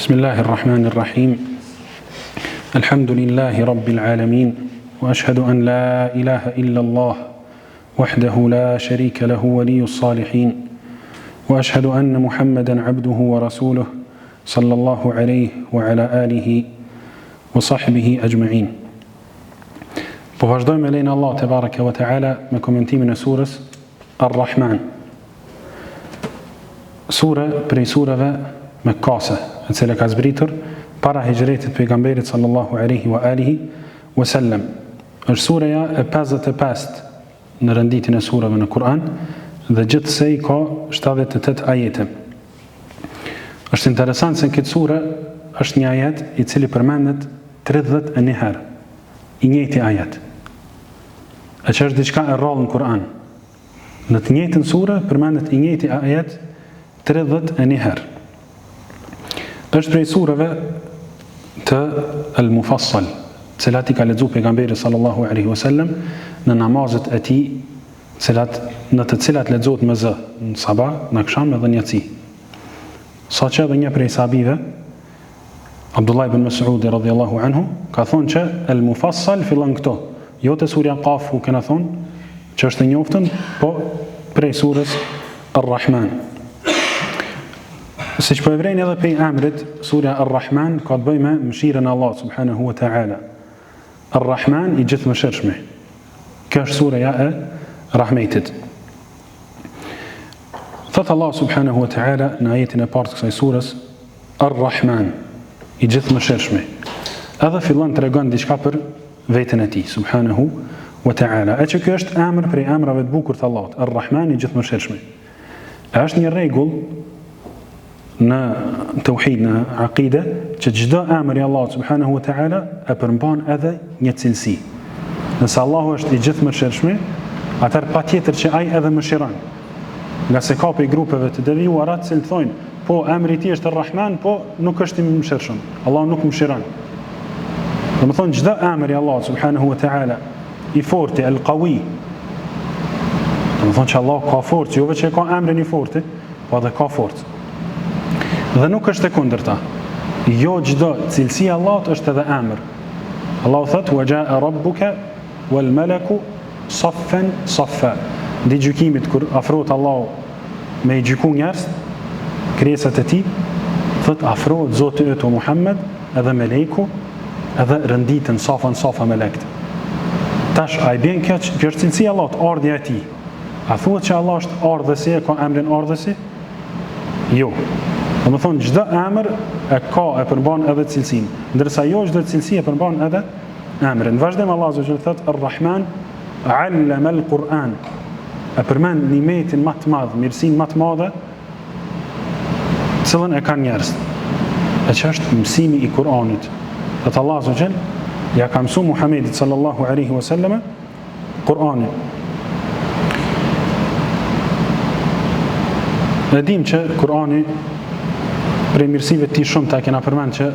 Bismillahirrahmanirrahim. Alhamdulillahi rabbil alamin. Wa ashhadu an la ilaha illa Allah wahdahu la sharika lahu waliyyus salihin. Wa ashhadu anna Muhammadan abduhu wa rasuluh sallallahu alayhi wa ala alihi wa sahbihi ajma'in. Po vazhdojmë me lejen e Allah te baraka wa taala me komentimin e surës Ar-Rahman. Sura prej surave mekkase, e cila ka zbritur para hijretit pejgamberit sallallahu alaihi wa alihi wasallam. Është suraja e 55 në renditjen e surave në Kur'an dhe gjithsej ka 78 ajete. Është interesant se në këtë sure është një ajet i cili përmendet 31 herë, i njëjti ajet. E që është diçka e rrallë në Kur'an. Në të njëjtën sure përmendet i njëjti ajet 31 herë. Është prej sureve të Al-Mufassal, cilat i ka lexuar pejgamberi sallallahu alaihi wasallam në namazet e tij, në të cilat lexohet me zë, në sabah, në akşam edhe në yatsi. Saqë edhe një prej sahabive, Abdullah ibn Mas'ud radhiyallahu anhu, ka thonë që Al-Mufassal fillon këto, jo te surja Qaf ku kena thonë që është e njoftën, po prej surës Ar-Rahman. Siç po e vrejnë edhe prej emrit, surja Ar-Rahman ka të bëjë me mëshirën e Allah subhanahu wa ta'ala. Ar-Rahman i gjithëmëshirshmi. Kjo është surja e rahmetit. Thot Allah subhanahu wa ta'ala në ajetin e parë të kësaj surës, Ar-Rahman i gjithëmëshirshmi. Edhe fillon tregon diçka për veten e tij subhanahu wa ta'ala. E që kjo është emër prej emrave të bukur të Allahut, Ar-Rahman i gjithëmëshirshmi. Është një rregull në tauhid, në aqide, që çdo emër i Allahut subhanahu wa ta'ala e përmban edhe një cilësi. Nëse Allahu është i gjithëmëshirshmi, atëherë patjetër që ai edhe mëshiron. Nga se ka prej grupeve të devijuara që thonë, po emri i tij është Ar-Rahman, po nuk është i mëshirshëm. Allahu nuk mëshiron. Domethënë çdo emër i Allahut subhanahu wa ta'ala i fortë, el-qawi. Domethënë që Allah ka forcë, jo vetëm që ka emrin i fortë, po edhe ka forcë. Dhe nuk është e kundërta. Jo çdo cilësi e Allahut është edhe emër. Allahu thotë: "Wa jaa rabbuka wal malaku saffan saffa." Dhe gjykimit kur afrohet Allahu me i gjyku njerëz, krijesat e tij, thotë afrohet Zoti yt Muhammed edhe melejku, edhe rënditën safan safa melekt. Tash ai bën kjo është cilësia e Allahut, ardhja e tij. A thuhet që Allah është ardhësi, e ka emrin ardhësi? Jo. Do të thonë çdo emër e ka, e përmban edhe cilësinë, ndërsa jo çdo cilësi e përmban edhe emrin. Vazhdon Allahu azza wa jalla thotë Ar-Rahman 'allama al-Qur'an. E përmend nimetin më të madh, mirësinë më të madhe, cilën e kanë njerëzit. E që është mësimi i Kur'anit. Thotë Allahu azza wa jalla ja ka mësuar Muhamedit sallallahu alaihi wasallam Kur'anin. Ne dim që Kur'ani prej mirësive të tij shumë ta kena përmend që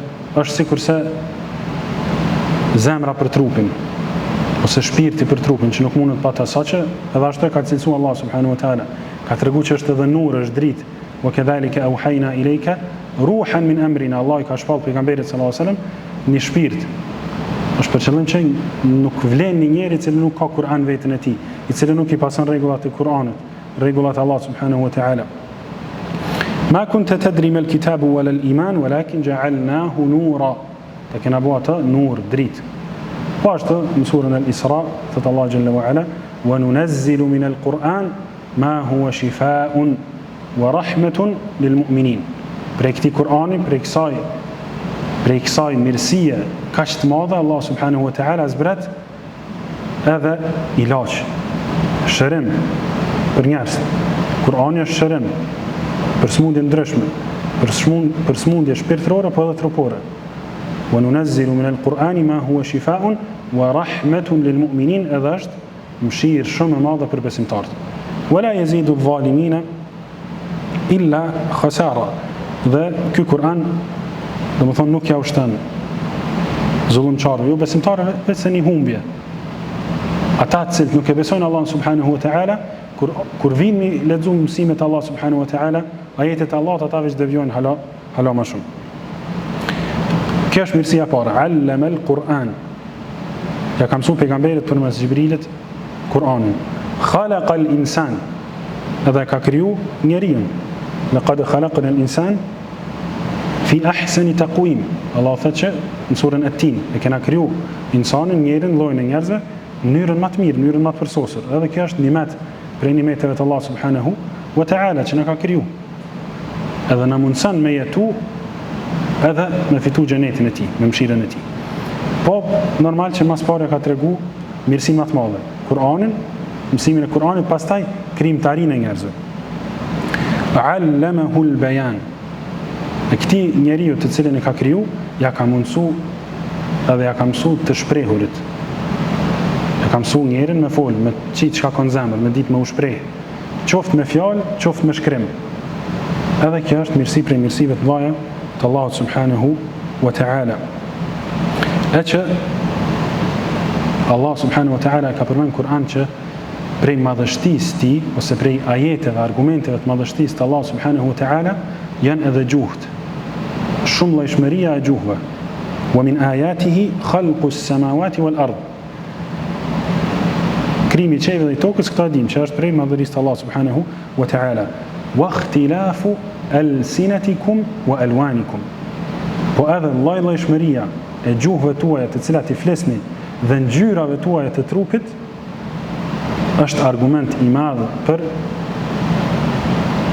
është sikurse zemra për trupin ose shpirti për trupin që nuk mundet pa ta, saqë edhe ashtu ka cilësuar Allah subhanahu wa taala. Ka treguar që është edhe nur, është dritë. Wa kadhalika awhayna ilayka ruhan min amrina. Allah i ka shpall pejgamberit sallallahu alaihi wasallam një shpirt. Është për qëllim që nuk vlen një njeri i cili nuk ka Kur'an vetën e tij, i cili nuk i pason rregullat e Kur'anit, rregullat e Allah subhanahu wa taala. Ma kunta tadri mal kitabu wala al-iman walakin ja'alnahu nura. Ta kena bua atë nur, dritë. Po ashtu në surën Al-Isra thot Allah jalla wa ala wa nunazzilu min al-Qur'an ma huwa shifaa'un wa rahmatun lil mu'minin. Prej këtij Kur'ani, prej kësaj mirësie kaq të madhe, Allah subhanahu wa ta'ala zbret edhe ilaç, shërim për njerëz. Kur'ani është shërim për smundje ndryshme, për smundje shpirtërore po edhe trupore. Wa nunazzilu min al-Qur'ani ma huwa shifaa'un wa rahmatun lil mu'minin, edhe është mëshirë shumë e madhe për besimtarët. Wala yazidu adh-dhalimina illa khasara. Dhe ky Kur'an domethënë nuk ja ushton zullumçarëve, jo besimtarëve, vetëm një humbje. Ata të cilët nuk e besojnë Allahun subhanahu wa ta'ala, kur vinë lexojnë mësimet e Allah subhanahu wa ta'ala, ajetet e Allahut, ata veç devijojnë hala më shumë. Kjo është mirësia e parë, allama al-Quran. Ja ka mësuar pejgamberit përmes Xhibrilit Kur'anin. Khalaqa al-insan. Edhe ka kriju njeriu. Laqad khalaqna al-insan fi ahsani taqwim. Allah thotë që në surën At-Tin e kena kriju insanin, njerin, llojin e njerëzve në mënyrën më të mirë, në mënyrën më të përsosur. Edhe kjo është nimet prej nimeteve të Allah subhanahu wa ta'ala që na ka kriju. Edhe na mundson me jetu edhe me fitu xhenetin e tij, me mëshirën e tij. Po normal që mas pare ka tregu mirësi më të madhe. Kur'anin, mësimin e Kur'anit, pastaj krijimtarinë e njerëzve. Allamahu al-bayan. E këtij njeriu të cilin e ka kriju, ja ka mundsu edhe ja ka mësu të shprehurit. Ja ka mësu njerin me fol, me qitë çka ka në zemër, me ditë me u shpreh. Qoftë me fjalë, qoftë me shkrim. Edhe kjo është mirësi prej mirësive të mëdha të Allahut subhanahu wa ta'ala. E që Allah subhanahu wa ta'ala ka përmend Kur'an që prej madhështisë ti, ose prej ajeteve, argumenteve të madhështisë të Allah subhanahu wa ta'ala, janë edhe gjuhët. Shumë llojshmëria e gjuhëve. Wa min ayatihi khalqu as-samawati wal ard. Krimi i qiellit dhe tokës, këto dim që është prej madhërisë të Allah subhanahu wa ta'ala. Wa ikhtilafu alsinatikum wa alwanikum. Po edhe llojshmëria e gjuhëve tuaja të cilat i flesni dhe ngjyrave tuaja të trupit është argument i madh për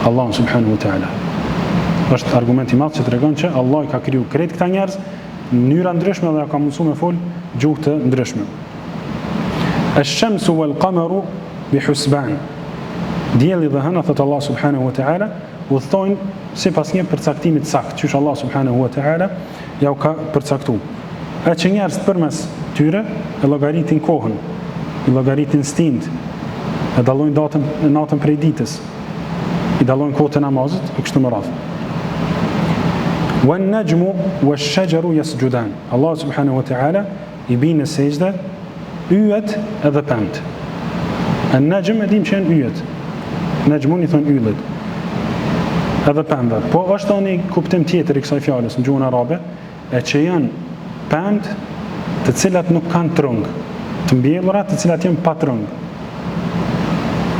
Allah subhanahu wa ta'ala. Është argument i madh që tregon që Allah i ka kriju krejt këta njerëz në mënyra ndryshme dhe ja ka mësuar me fol gjuhë të ndryshme. Ash-shamsu wal-qamaru bihusban. Dielli dhe hëna, thot Allah subhanahu wa ta'ala, udhtojnë sipas një përcaktimi të saktë, që Allah subhanahu wa ta'ala ja u ka përcaktuar. E që njerëzit përmes tyre e llogaritin kohën, i llogaritin stint, e dallojnë natën prej ditës, i dallojnë kohën e namazit e kështu me radhë. Wan najmu wash-shajaru yasjudan. Allah subhanahu wa ta'ala i bën në sejdë yjet edhe pemt. An-najm e dim që janë yjet. Najmun i thon yllit. Edhe pemve. Po është tani kuptim tjetër i kësaj fjalës në gjuhën arabe, e që janë pemt të cilat nuk kanë trung, të mbjellura të cilat janë pa trung,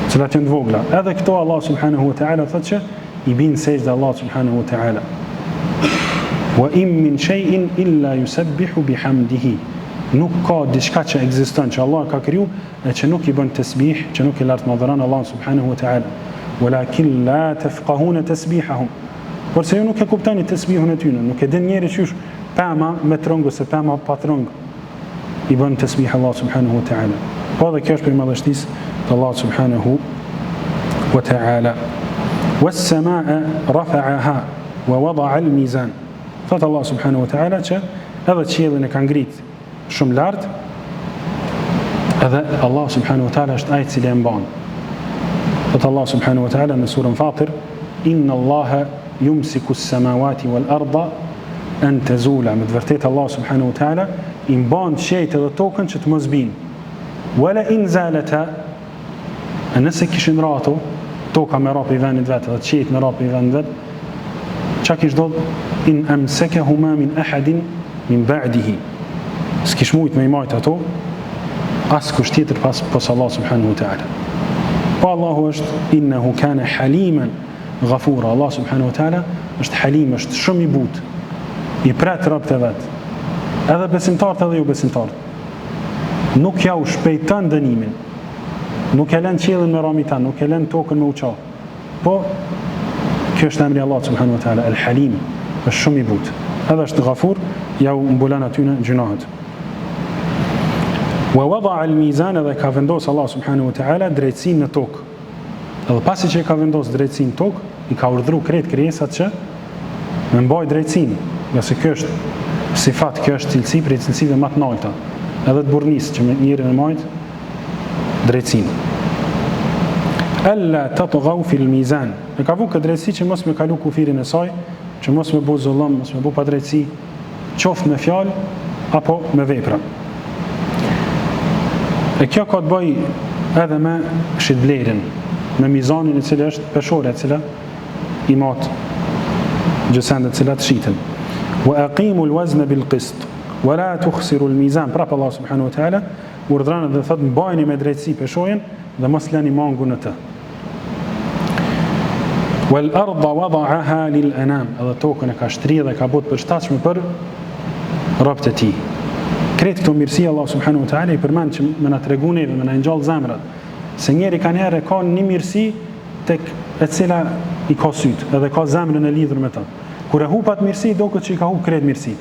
të cilat janë të vogla. Edhe këto Allah subhanahu wa ta'ala thotë që i bin sejdë Allah subhanahu wa ta'ala. Wa in min shay'in illa yusabbihu bihamdihi. Nuk ka diçka që ekziston që Allah ka kriju e që nuk i bën tasbih, që nuk i lartëmadhëron Allah subhanahu wa ta'ala. Walakin la tafqahuna tasbihahum. Por se ju nuk e kuptoni tasbihun e tyre, nuk e din njeri qysh pema me trung ose pema pa trung i bën tasbih Allah subhanahu wa ta'ala. Po dhe kjo është për madhështisë të Allah subhanahu wa ta'ala. Was-samaa rafa'aha wa wada'a al-mizan. Thot Allah subhanahu wa ta'ala që edhe qiellin e ka ngrit shumë lart, edhe Allah subhanahu wa ta'ala është ai i cili e mban. Thot Allah subhanahu wa ta'ala në surën Fatir, inna Allaha yumsiku as-samawati wal arda an tazula. Me të vërtetë Allah subhanahu wa ta'ala i mban qiejt edhe tokën që të mos binë. Wala in zalata, nëse kishin rato toka me rap i vendit vet, edhe qiejt me rap i vendit vet, çka kish do in amsakahuma min ahadin min ba'dihi. S'kish mujt me i majt ato as kush tjetër pas Allah subhanahu wa ta'ala. Po Allahu është innehu kana haliman ghafura. Allah subhanahu wa ta'ala është halim, është shumë i butë, i pret robët e vet, edhe besimtarët edhe jo besimtarët. Nuk ja u shpejton dënimin, nuk e lën qiellin me ramitan, nuk e lën tokën me uqa. Po kjo është emri Allah subhanahu wa ta'ala, el-halim, është shumë i butë, edhe është ghafur, ja u mbulan atyne gjinohet. Wa wada'a al-mizan, dhe ka vendos Allah subhanahu wa ta'ala drejtësinë në tokë. Edhe pasi që ka vendos drejtësinë në tokë, i ka urdhëruar krejt krijesat që me mbaj drejtësinë, nga se kjo është sifat, kjo është cilësi prej cilësive më të larta, edhe të burrnisë që njëri me majt drejtësinë. Alla tatghaw fil mizan. Ne ka vënë këtë drejtësi që mos me kalu kufirin e saj, që mos me bëu zullëm, mos me bëu padrejtësi, qoftë me fjalë apo me vepra. E kjo ka të bëj edhe me shitblerin, me mizanin i cili është peshore, e cila i mat gjësendet cilat shiten. wa aqimu al-wazna bil-qist wa la tukhsiru al-mizan. Prap Allah subhanahu wa taala urdhëron dhe thot mbajini me drejtësi peshojën dhe mos lani mangun në të. Wal arda wada'aha lil anam, edhe tokën e ka shtrirë dhe ka bërë përshtatshme për robët e tij. Kretë këto mirësi Allah subhanahu wa taala i përmend që më na tregon neve, më na ngjall zemrat, se njeri kanë ka një mirësi tek e cila i ka syt, edhe ka zemrën e lidhur me ta. Kur e hupat mirësi, do këtë që i ka hup kretë mirësi.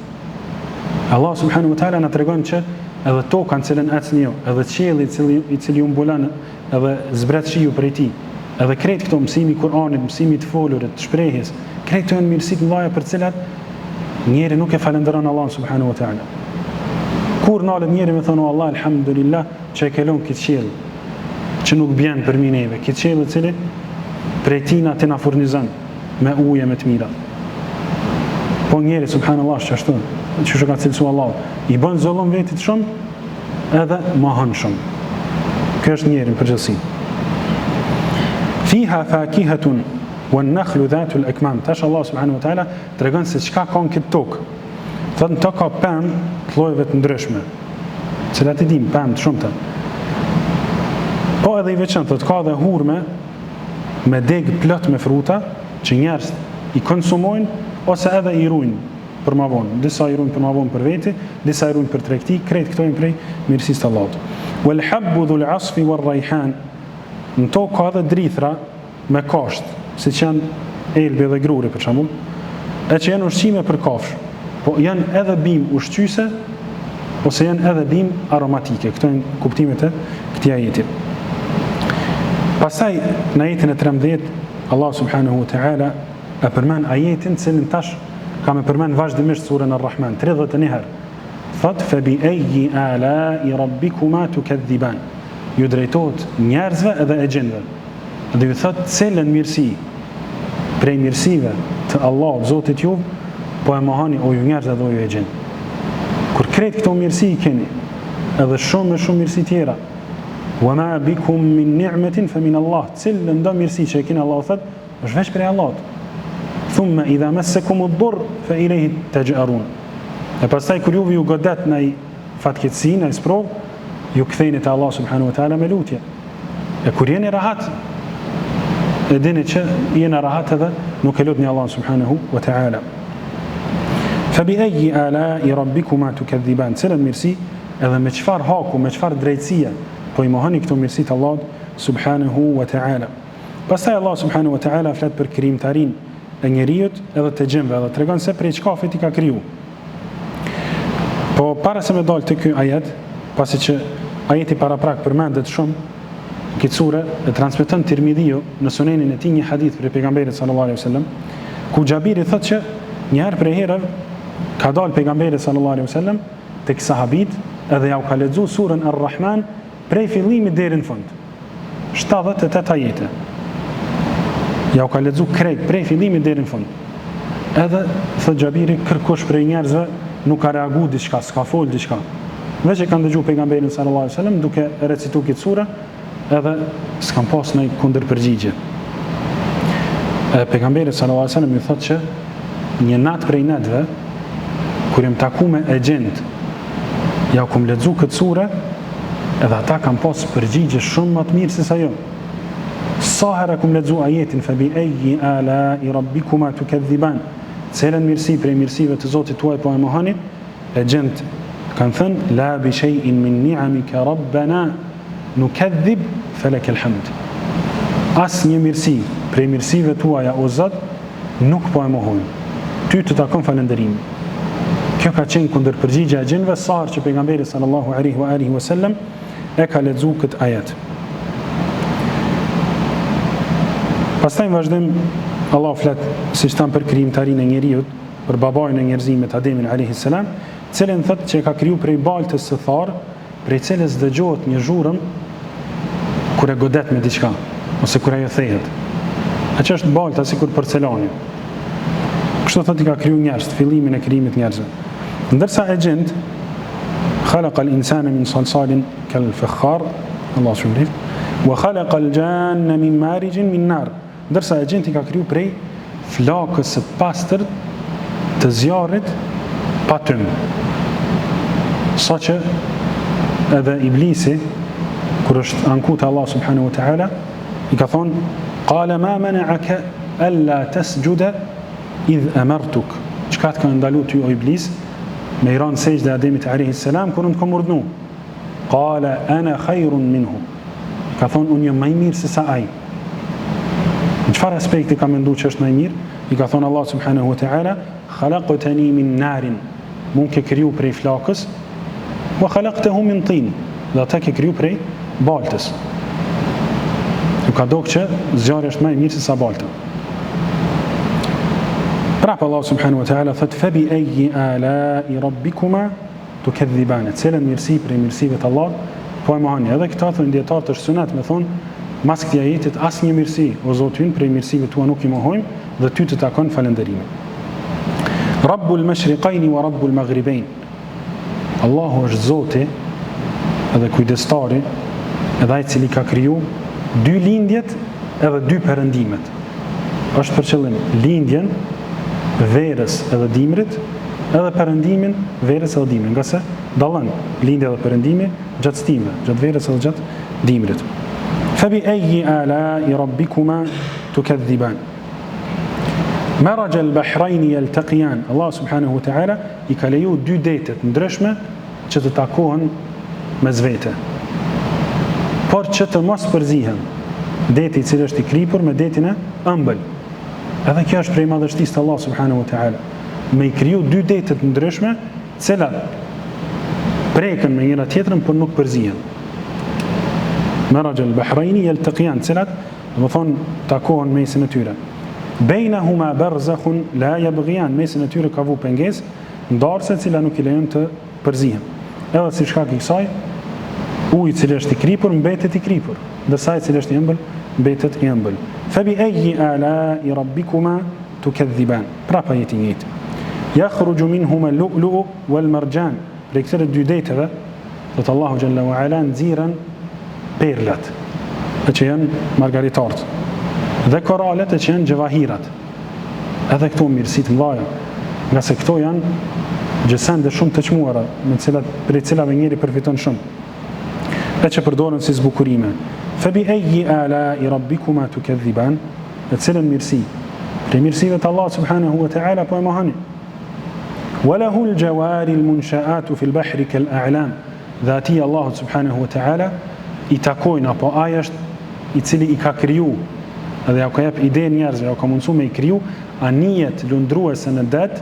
Allah subhanahu wa taala na tregon që edhe toka në cilën ecni ju, edhe qielli i cili ju mbulon, edhe zbret shiu prej tij, edhe kretë këto mësimi i Kuranit, mësimi të folurit, të shprehjes, kretë këto janë mirësi të mëdha për të cilat njeri nuk e falenderon Allah subhanahu wa taala. Kur nalet njeri me thonë Allah alhamdulillah që e kelon këtë qiell, që nuk bjen për mi neve, këtë qiell i cili prej tina të na furnizon me ujë me të mira. Po njeri subhanallahu ashtu, që ka cilësu Allah, i bën zullum vetit shumë edhe mohon shumë. Kjo është njeri në përgjithësi. Fiha fakihatun wan nakhlu dhatul akmam. Tash Allah subhanahu wa taala tregon se çka ka në këtë tokë. Thot në tokë ka pemë të llojeve të ndryshme, cilat i dim, pemë të shumta. Po edhe i veçantë, thot ka dhe hurme me deg plot me fruta që njerëz i konsumojnë ose edhe i ruajnë për më vonë. Disa i ruajnë për më vonë për veti, disa i ruajnë për tregti, krejt këto janë prej mirësisë të Allahut. Wal habbu dhul asfi war rayhan. Në tokë ka edhe drithra me kasht, siç janë elbi dhe gruri për shembull, e që janë ushqime për kafsh, po janë edhe bim ushqyese ose janë edhe bim aromatike. Këto janë kuptimet e këtij ajeti. Pastaj në ajetin e 13 Allah subhanahu wa taala e përmend ajetin cilin tash kam e përmend vazhdimisht surën Ar-Rahman 31 herë. Thot fa bi ayyi ala'i rabbikuma tukadhiban. Ju drejtohet njerëzve edhe e gjinëve. Dhe ju thot cilën mirësi prej mirësive të Allahut Zotit juv po e mohoni o ju njerëz edhe o ju e gjinë. Kur kretë këto mirësi i keni, edhe shumë mirësi tjera, wa ma bikum min ni'metin fa min Allah, cilën do mirësi që e keni Allah thot, është veç prej Allahut. Thumma idha massakum ad-durr fa ilayhi taj'arun. E pastaj kur juve ju godet në fatkeqësi, në sprov, ju ktheheni te Allah subhanahu wa taala me lutje. E kur jeni rahat, e dini që jeni rahat edhe nuk e lutni Allah subhanahu wa taala. Fa bi ayyi ala'i rabbikuma tukadhiban. Cilën mirësi edhe me çfarë haku, me çfarë drejtësie po i mohoni këto mirësi të Allahut subhanahu wa taala. Pastaj Allah subhanahu wa taala flet për krijimtarinë e njerijut edhe të gjinëve, edhe tregon se prej çkafit i ka kriju. Po para se me dal të ky ajet, pasi që ajeti paraprak përmendet shumë, këtë sure e transmeton Tirmidhiu në sunenin e tij një hadith për pejgamberin sallallahu alaihi wasallam, ku Xhabiri thotë që një herë prej herëve ka dalë pejgamberi sallallahu alaihi wasallam tek sahabit edhe ja u ka lexuar surën Ar-Rahman prej fillimit deri në fund. 78 ajete. Ja u ka lexuar krejt prej fillimit deri në fund. Edhe thotë Xhabiri, kërkush prej njerëzve nuk ka reaguar diçka, s'ka fol diçka. Veç e kanë dëgjuar pejgamberin sallallahu alaihi wasallam duke recituar këtë sure, edhe s'kan pas në kundërpërgjigje. Pejgamberi sallallahu alaihi wasallam i thotë që një natë prej natëve, kur jam taku me agent, ja kum lexu këtë sure, edhe ata kanë pas përgjigje shumë më të mirë se sa jo. Sa herë kum lexu ajetin fa bi ayyi ala'i rabbikuma tukadhiban. Cilën mirësi prej mirësive të Zotit tuaj po e mohoni, agent kanë thënë la bi shay'in min ni'amika rabbana nukadhib falak alhamd. As një mirësi prej mirësive tuaja o Zot nuk po e mohojnë. Ty të takon falënderimi. Kjo ka qenë kundërpërgjigja e gjinëve sa herë që pejgamberi sallallahu alaihi wasallam e ka lexuar këtë ajet. Pastaj vazhdim Allah flet siç thamë për krijimtarinë e njerëzit, për babain e njerëzimit Ademin alayhis salam, cilën thotë që ka kriju prej baltës së tharë, prej cilës dëgjohet një zhurmë kur e godet me diçka ose kur ajo thehet. Ajo është balta sikur porcelani. Kështu thotë i ka kriju njerëz, fillimin e krijimit njerëzve. Ndërsa e gjend khalaqa al-insana min salsalin kal-fakhar, Allah subhanahu wa khalaqa al-janna min marijin min nar. Ndërsa e gjend i ka kriju prej flakës së pastër të zjarrit pa tym. Sa që edhe Iblisi, kur është anku te Allah subhanahu wa ta'ala, i ka thonë, qala ma mana'aka alla tasjuda idh amartuk. Çka të ka ndalu ty o Iblis me i ranë sejdë Ademit alayhis salam kur unë të kom urdhnu? Qala ana khairun minhu. Ka thonë, unë jam më i mirë se sa ai. Në çfarë aspekti ka menduar që është më i mirë? I ka thonë Allah subhanahu wa ta'ala, khalaqtani min narin. Mund ke kriju prej flakës, wa khalaqtahu min tin. Dhe ata ke kriju prej baltës. Ju ka dogë që zjarri është më i mirë se sa balta. Prapë Allah subhanahu wa ta'ala thot, fa bi ayyi ala'i rabbikuma tukadhiban. Cilën mirësi prej mirësive të Allah po e mohoni. Edhe këta thon dietar të sunet me thon, mas këtij ajetit asnjë mirësi o Zoti ynë prej mirësive tua nuk i mohojmë dhe ty të takon falënderimi. Rabbul mashriqayn wa rabbul maghribayn. Allahu është Zoti edhe kujdestari, edhe ai i cili ka kriju dy lindjet edhe dy perëndimet. Është për qëllim lindjen verës edhe dimrit, edhe perëndimin verës edhe dimrit, nga se dallon lindja dhe perëndimi gjatë stimeve, gjatë verës edhe gjatë dimrit. Fa bi ayyi ala'i rabbikuma tukadhiban. Maraj al-bahrayn yaltaqiyan. Allah subhanahu wa ta'ala i ka leju dy dete të ndryshme që të takohen mes vete. Por që të mos përzihen deti i cili është i kripur me detin e ëmbël. Edhe kjo është prej madhështisë të Allah subhanahu wa ta'ala. Me i kriju dy dete të ndryshme, cilat preken me njëra tjetrën por nuk përzihen. Maraj al-bahrayn yaltaqiyan, cilat do të thonë takohen mesin e tyre. Bainahuma barzakhun la yabghiyan, mesin e tyre ka vu pengesë, ndarëse cila nuk i lejon të përzihen. Edhe si shkak i kësaj, uji i cili është i kripur mbetet i kripur, ndërsa i cili është i ëmbël mbetet i ëmbël. Fa bi ayyi ala'i rabbikuma tukadhiban. Prapa jeti njëjtë. Yakhruju minhuma al-lu'lu'u wal-marjan. Prej këtyre dy deteve, thot Allahu xhalla wa ala, nxiren perlat, që janë margaritarët, dhe koralet që janë gjevahirat. Edhe këto mirësi të mëdha, nga se këto janë gjësende shumë të çmuara, prej cilave njëri përfiton shumë, e që përdoren si zbukurime. Fa bi ayyi ala'i rabbikuma tukadhiban. E cilën mirësi prej mirësive të Allah subhanahu wa ta'ala po e mohoni. Walahu al-jawari al-munsha'atu fi al-bahri kal-a'lam. Dhe atij Allahu subhanahu wa ta'ala i takojnë, apo ai është i cili i ka kriju edhe ja ka jep ide njerëzve, ja ka mundsu me i kriju anijet lundruese në det,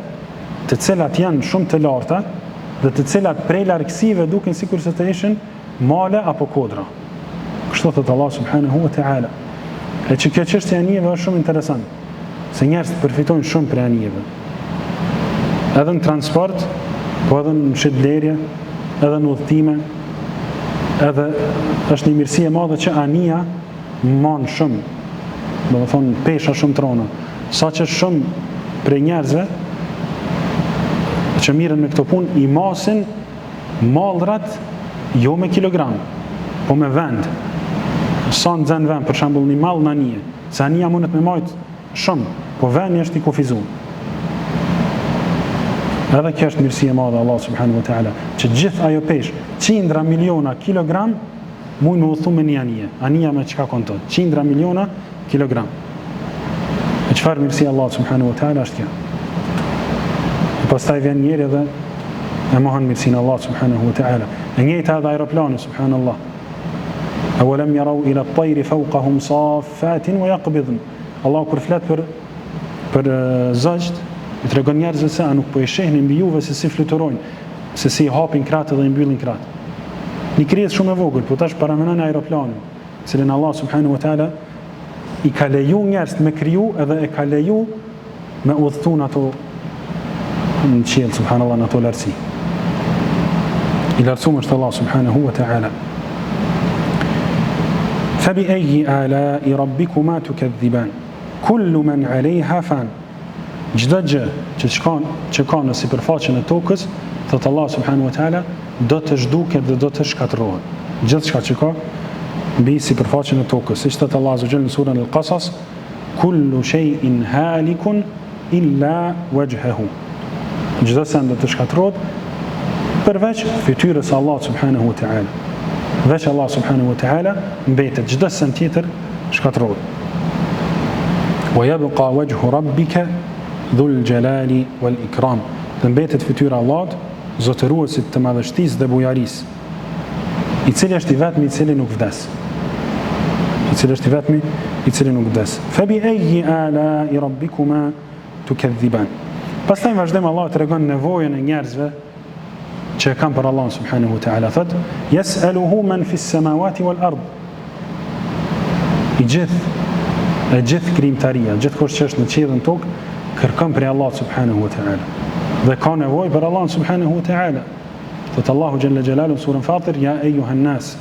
të cilat janë shumë të larta dhe të cilat prej largësive duken sikur se të ishin male apo kodra. Kështu thot Allah subhanahu wa ta'ala. E që kjo çështje e anijeve është shumë interesant, se njerëzit përfitojnë shumë prej anijeve. Edhe në transport, po edhe në shitblerje, edhe në udhëtime, edhe është një mirësi e madhe që anija man shumë, do të thonë pesha shumë trona, sa që shumë prej njerëzve që miren me këto punë i masin mallrat jo me kilogram, po me vend. Sa nxen vend, për shembull një mall në anije, se anija mundet me majt shumë, po vendi është i kufizuar. Edhe kjo është mirësi e madhe Allah subhanahu wa ta'ala, që gjithë ajo peshë, qindra miliona kilogram, mund me udhëtu me një anije. Anija me çka konton? Qindra miliona kilogram. E çfarë mirësi Allah subhanahu wa ta'ala është kjo? E pastaj vjen njëri dhe e mohon mirësinë Allah subhanahu wa ta'ala. E njëjta edhe aeroplani, subhanallah. Awalam yarau ila at-tayri fawqahum saffatin wa yaqbidun. Allah kur flet për zogj, i tregon njerëzve se a nuk po e shehnin mbi juve se si fluturojnë, se si hapin kratë dhe i mbyllin kratë. Një krijesë shumë e vogël, po tash paramenon aeroplanin, cilin Allah subhanahu wa ta'ala i ka leju njerëz me kriju edhe e ka leju me udhëtu në ato në qiell, subhanallah, në ato lartësi. I lartësuar është Allah subhanahu wa ta'ala. Fa bi ayyi ala'i rabbikuma tukadhiban. Kullu man 'alayha fan. Çdo gjë që ka në sipërfaqen e tokës, thot Allah subhanahu wa ta'ala, do të zhduket dhe do të shkatërrohet. Gjithçka që ka mbi sipërfaqen e tokës, siç thot Allah azza wa jalla në surën Al-Qasas, kullu shay'in halikun illa wajhahu. Çdo send do të shkatërrohet përveç fytyrës së Allahut subhanahu wa taala. Veç Allah subhanahu wa taala mbetet, çdo send tjetër shkatërrohet. Wa yabqa wajhu rabbika dhul jalali wal ikram. Dhe mbetet fytyra Allahut, zotëruesit të madhështisë dhe bujarisë, i cili është i vetmi i cili nuk vdes. I cili është i vetmi i cili nuk vdes. Fa bi ayyi ala'i rabbikuma tukadhiban. Pastaj vazhdon Allah tregon nevojën e njerëzve që kanë për Allah subhanahu wa taala. Thot: "Yas'aluhu man fi s-samawati wal ard." I gjithë krijimtaria, gjithkush që është në qiell dhe në tokë, kërkon prej Allah subhanahu wa taala. Dhe ka nevojë për Allah subhanahu wa taala. Thot Allahu jalla jalaluhu surën Fatir: "Ya ayyuhan nas",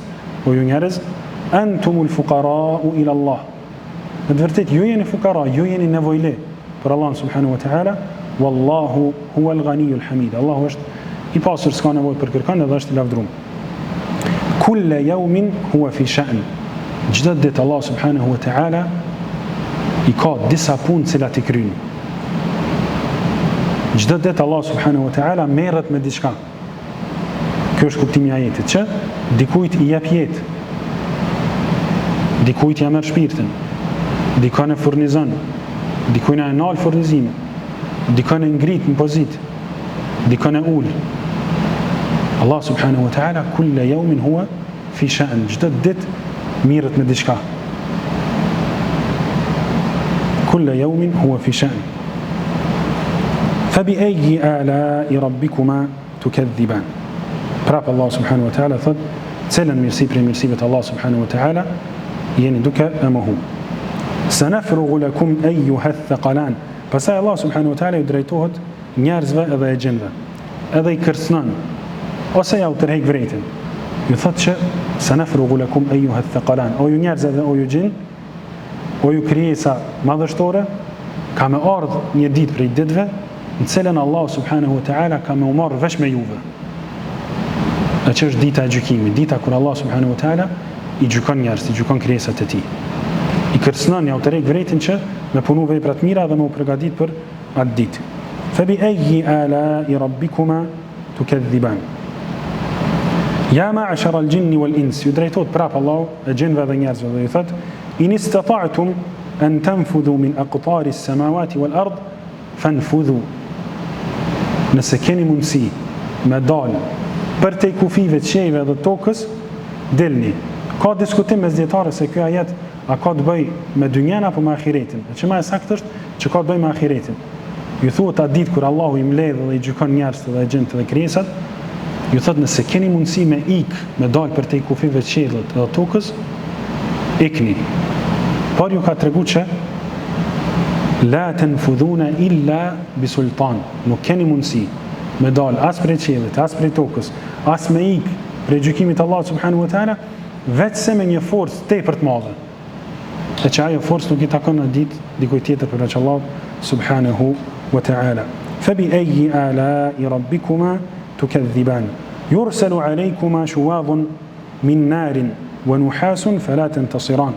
o ju njerëz, "antumul fuqara'u ila Allah." Në të vërtetë ju jeni fukara, ju jeni nevojle për Allah subhanahu wa taala. Wallahu huwal ghaniyul hamid. Allahu është i pasur, s'ka nevojë për kërkon dhe është i lavdëruar. Kulla yawmin huwa fi sha'n. Çdo ditë Allah subhanahu wa taala i ka disa punë cilat i kryen. Çdo ditë Allah subhanahu wa taala merret me diçka. Kjo është kuptimi i ajetit, që dikujt i jep jetë, dikujt ja merr shpirtin, dikon e furnizon, dikujt e nal furnizimin, dikon e ngrit në pozitë, dikon e ul. Allah subhanahu wa taala kulla yawmin huwa fi sha'n. Çdo ditë mirret me diçka. Kulla yawmin huwa fi sha'n. Fa bi ayyi ala'i rabbikuma tukadhiban. Prap Allah subhanahu wa taala thot: "Cilën mirësi prej mirësive të Allah subhanahu wa taala jeni duke e mohu." Sanafrughu lakum ayyuha ath-thaqalan. Pastaj Allah subhanahu wa taala ju drejtohet njerëzve edhe e gjinëve, edhe i kërcënon ose ja u tërheq vretin. Ju thot që sanafrughu lakum ayyuha ath-thaqalan, o ju njerëz edhe o ju gjin, o ju krijesa madhështore, ka me ardhë një ditë prej ditëve në cilën Allah subhanahu wa taala ka me u marrë vesh me juve. E që është dita e gjykimit, dita kur Allah subhanahu wa taala i gjykon njerëzit, i gjykon krijesat e tij. I kërcënon, ja u tërheq vretin që me punu vepra të mira dhe me u përgatit për atë ditë. Fa bi ayyi ala'i rabbikuma tukadhiban. Ja ma'ashara al-jinni wal-ins. Ju drejtohet prap Allahu e gjinëve dhe njerëzve dhe ju thot: "In istata'tum an tanfudhu min aqtari as-samawati wal-ard fanfudhu." Nëse keni mundësi me dalë për te kufive të qiejve dhe tokës, dilni. Ka diskutim mes dietarëve se ky ajet a ka të bëj me dynjen apo me ahiretin. E që më saktë është që ka të bëj me ahiretin. Ju thuhet atë ditë kur Allahu i mbledh dhe i gjykon njerëzit dhe gjinët dhe krijesat, ju thot nëse keni mundësi me me dalë për te kufive të qiellit dhe tokës, ikni. Por ju ka treguar që la tanfudhuna illa bisultan. Nuk keni mundësi me dalë as prej qiellit, as prej tokës, as me prej gjykimit të Allahut subhanahu wa taala, vetëm me një forcë tepër të madhe. E që ajo forcë nuk i takon në ditë dikujt tjetër përveç Allahut subhanahu wa taala. Fa bi ayyi ala'i rabbikuma tukadhiban. Yursalu alaykum shuwadun min narin wa nuhasun fala tantasiran.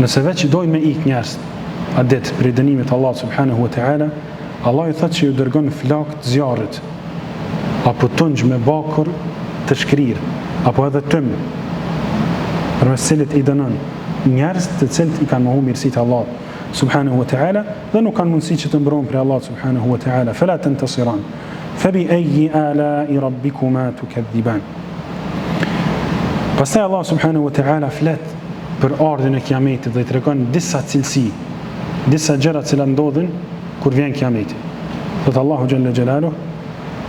Nëse veç dojnë me njerëz atë ditë për dënimin e Allahut subhanahu wa taala, Allah i thotë që ju dërgon flak të zjarrit, apo tungj me bakër të shkrirë, apo edhe tym, përmes cilit i dënon njerëz të cilët i kanë mohu mirësitë e Allahut subhanahu wa taala dhe nuk kanë mundësi që të mbrohen prej Allahut subhanahu wa taala. Fala tantasiran. Fa bi ayyi ala'i rabbikuma tukadhiban. Pastaj Allah subhanahu wa taala flet për ardhin e kiametit dhe i tregon disa cilësi, disa gjëra që ndodhin kur vjen kiameti. Thot Allahu jalla jalaluhu: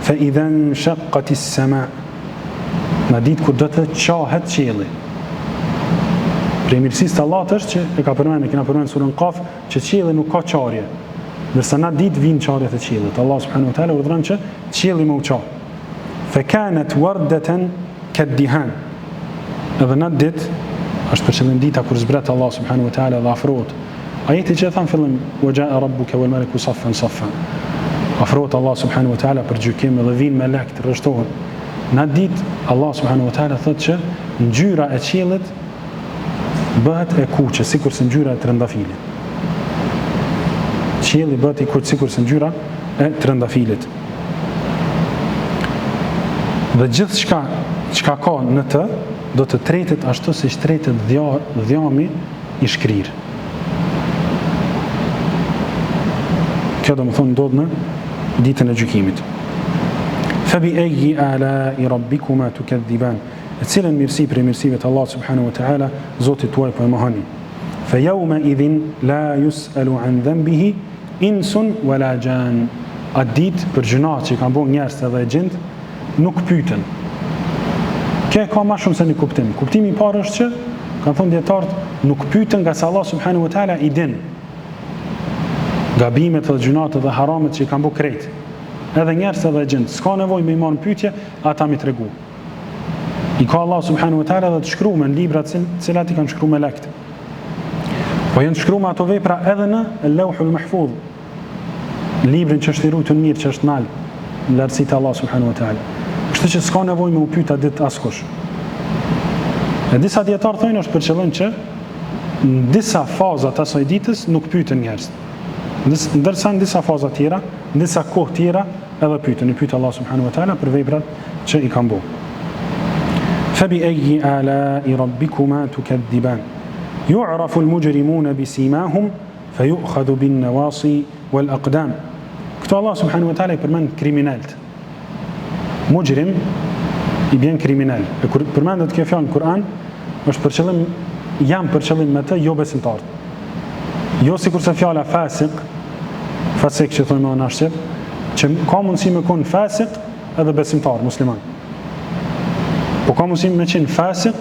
"Fa idhan shaqqat as-sama'." Në ditë kur do të qahet qielli. Prej mirësisë të Allahut është që e kena përmendur surën Qaf që qielli nuk ka qarje. Ndërsa në ditë vijnë qarjet e qiellit. Allah subhanahu wa taala urdhëron që qielli më u qa. Fa kanat wardatan kad-dihan. Edhe në ditë është për qëllim dita kur zbret Allah subhanahu wa taala dhe afrohet. Ajeti që e thamë fillim: "Wa ja'a rabbuka wal malaku saffan saffan." Afrohet Allah subhanahu wa taala për gjykim dhe vinë melekët rreshtohen. Në ditë Allah subhanahu wa taala thotë që ngjyra e qiellit bëhet e kuqe, sikur se ngjyra e trëndafilit. Qielli bëhet i kuq sikur se ngjyra e trëndafilit. Dhe gjithë çka ka në të, do të tretet ashtu si tretet dhjami i shkrirë. Kjo do më thonë ndodhë në ditën e gjykimit. Fabi ayyi ala'i rabbikuma tukadhiban. E cilën mirësi për mirësive të Allah subhanahu wa ta'ala, Zotit tuaj po e mohoni. Fa yawma idhin la yus'alu an dhanbihi insun wala jan. Atë ditë për gjunat që kanë bërë njerëz edhe gjend nuk pyeten. Kjo ka më shumë se një kuptim. Kuptimi i parë është që kanë thonë dietarët, nuk pyeten nga se Allah subhanahu wa ta'ala i din gabimet dhe gjunat dhe haramet që i kanë bërë krejt. Edhe njerëz edhe gjend, s'ka nevojë me i marrë pyetje, ata mi tregu. I ka Allah subhanahu wa ta'ala dhe të shkruar në libra të cilat i kanë shkruar melekët. Po janë të shkruar ato vepra edhe në Lauhul Mahfuz, librin që është i ruajtur mirë, që është nal në lartësitë Allah subhanahu wa ta'ala. Kështu që s'ka nevojë me u pyet atë askush. E disa dietar thonë është për qëllim që në disa faza të asaj ditës nuk pyeten njerëz. Ndërsa në disa faza tjera, në disa kohë tjera, edhe pyeten, i pyet Allah subhanahu wa ta'ala për veprat që i kanë bërë. Fabi ayyi ala'i rabbikuma tukadhiban. Yu'rafu al-mujrimuna bisimahum fayu'khadhu bin-nawasi wal-aqdam. Këtu Allah subhanahu wa ta'ala i përmend kriminalët. Mujrim i bjen kriminal. E kur përmendet kjo fjalë në Kur'an, është për qëllim, jam për qëllim me të jo besimtarët. Jo sikur se fjala fasik që thonë në shqip, që ka mundësi me qenë fasik edhe besimtar musliman. Po ka mundësi me qenë fasik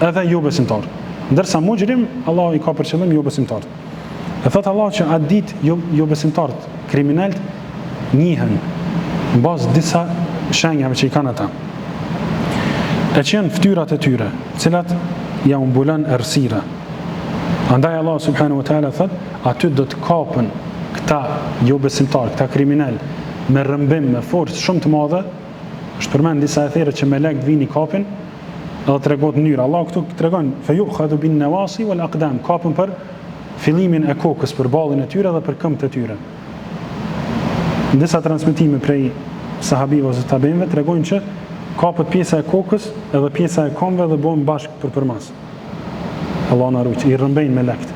edhe jo besimtar. Ndërsa mujrim, Allah i ka për qëllim jo besimtar. E thot Allah që atë ditë jo besimtarët, kriminalët njihen në bazë disa shenjave që i kanë ata. E që janë ftyrat e tyre, cilat ja umbulon errësira. Andaj Allah subhanahu wa ta'ala thot, aty do të kapën këta jo besimtar, këta kriminal me rrëmbim, me forcë shumë të madhe. Është përmend disa ethere që melekët vini kapin, edhe tregon mënyra. Allah këtu tregon fayu'khadhu bin-nawasi wal-aqdam, kapën për fillimin e kokës, për ballin e tyre dhe për këmbët e tyre. Në disa transmetime prej sahabive ose tabeinëve tregojnë që kapët pjesa e kokës edhe pjesa e këmbëve dhe bëhen bashkë për përmas. Allah na ruaj, i rrëmbejnë melekët.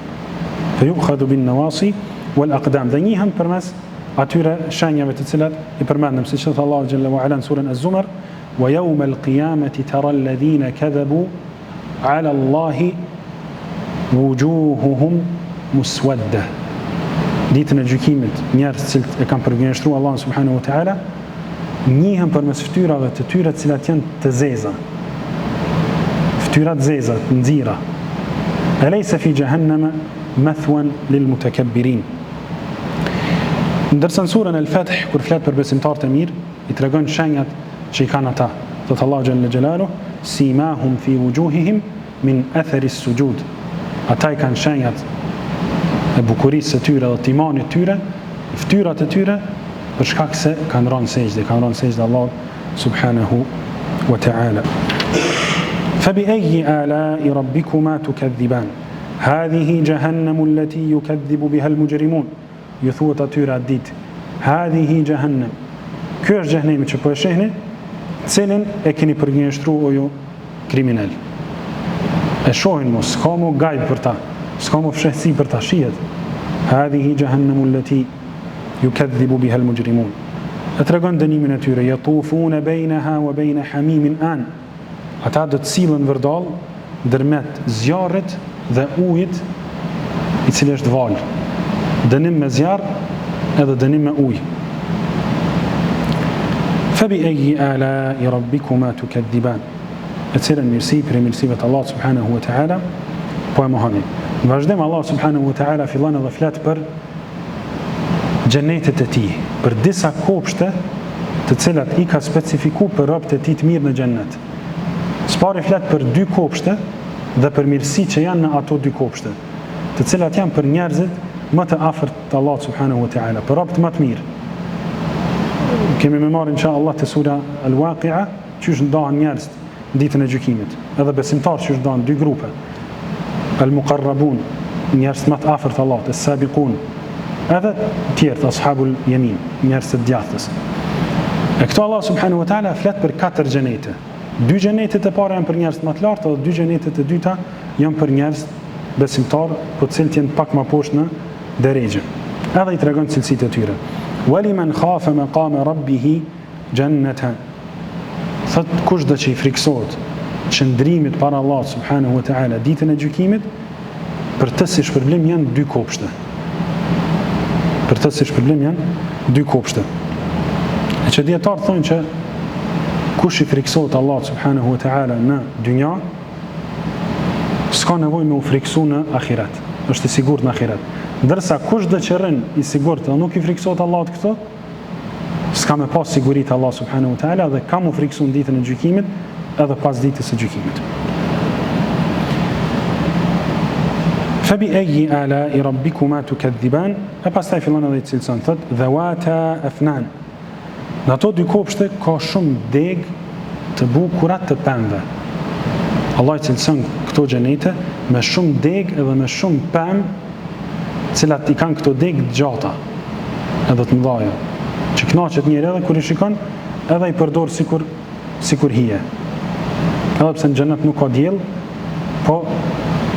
Fayu'khadhu bin-nawasi wal-aqdam. Dhe njihen përmes atyre shenjave të cilat i përmendëm, siç thot Allah xhalla wa ala në surën Az-Zumar, wa yawma al-qiyamati tara alladhina kadhabu ala Allahi wujuhuhum muswadda. Ditën e gjykimit, njerëz që e kanë përgënjeshtruar Allah subhanahu wa ta'ala, njihen përmes ftyrave të tyre të cilat janë të zeza. Ftyra të zeza, të nxira. Alaysa fi jahannama mathwan lil mutakabbirin. Ndërsa në surën Al-Fath, kur flet për besimtarët e mirë, i tregon shenjat që i kanë ata. Thot Allah xhalla xhelalu, simahum fi wujuhihim min athari as-sujud. Ata i kanë shenjat e bukurisë së tyre dhe timanit të tyre, ftyrat e tyre, për shkak se kanë rënë sejdë Allah subhanahu wa ta'ala. فبأي آلاء ربكما تكذبان هذه جهنم التي يكذب بها المجرمون. Ju thuhet atyre atë ditë, hadhihi jahannam. Ky është xhehenemi që po e shehni, cilin e keni përgjigjëstruar ju kriminal. E shohin mos, s'ka më gajb për ta, s'ka më fshehsi për ta, shihet. Hadhihi jahannamu allati yukadhibu biha al-mujrimun. E tregon dënimin e tyre, yatufuna bainaha wa bain hamimin an. Ata do të sillen vërdall ndërmjet zjarrit dhe ujit i cili është val. Dënim me zjarr edhe dënim me ujë. Fabi ayyi ala'i rabbikuma tukadhiban. E cilën mirësi për mirësive të Allah subhanahu wa ta'ala po e mohoni. Në vazhdim Allah subhanahu wa ta'ala fillon edhe flet për xhenetet e tij, për disa kopshte të cilat i ka specifikuar për robët e tij të mirë në xhennet. Spari flet për dy kopshte dhe për mirësitë që janë në ato dy kopshte, të cilat janë për njerëzit më të afërt të Allah subhanahu wa ta'ala, për robët më të mirë. Kemi me marrë inshallah të sura Al-Waqi'a, që është ndahen njerëz ditën e gjykimit, edhe besimtarë që është ndahen dy grupe. Al-Muqarrabun, njerëz më të afërt të Allahut, as-Sabiqun, edhe tjerë, ashabul yamin, njerëz të djathtës. E këto Allah subhanahu wa taala flet për 4 xhenete. 2 xhenetet e para janë për njerëz më të lartë, dhe 2 xhenetet e dyta janë për njerëz besimtar, po të cilët janë pak më poshtë në derexhe. Edhe i tregon cilësitë e tyre. Waliman khafa maqama rabbih jannatan. Thot kush do që i friksohet qëndrimit para Allahut subhanahu wa taala ditën e gjykimit, për të si shpërblim janë 2 kopshte. Për të si shpërblim janë 2 kopshte. E që djetarë thonë që kush i friksohet Allahut subhanahu wa taala në dynja, s'ka nevojë me u friksu në ahiret. Është i sigurt në ahiret. Ndërsa kush do që rrin i sigurt dhe nuk i friksohet Allahut këto, s'ka me pas sigurit Allah subhanahu wa taala dhe ka mu friksu në ditën e gjykimit edhe pas ditës së gjykimit. Fabi ayyi ala'i rabbikuma tukadhiban, e pastaj fillon edhe i cilëson, thot dhawata afnan. Në ato 2 kopshte ka shumë deg të bukurat të pemëve. Allah i cilëson këto xhenete me shumë deg edhe me shumë pemë, cilat i kanë këto deg gjata edhe të mëdhaja, që kënaqet njëri edhe kur i shikon, edhe i përdor sikur hije. Edhe pse në xhenet nuk ka diell, po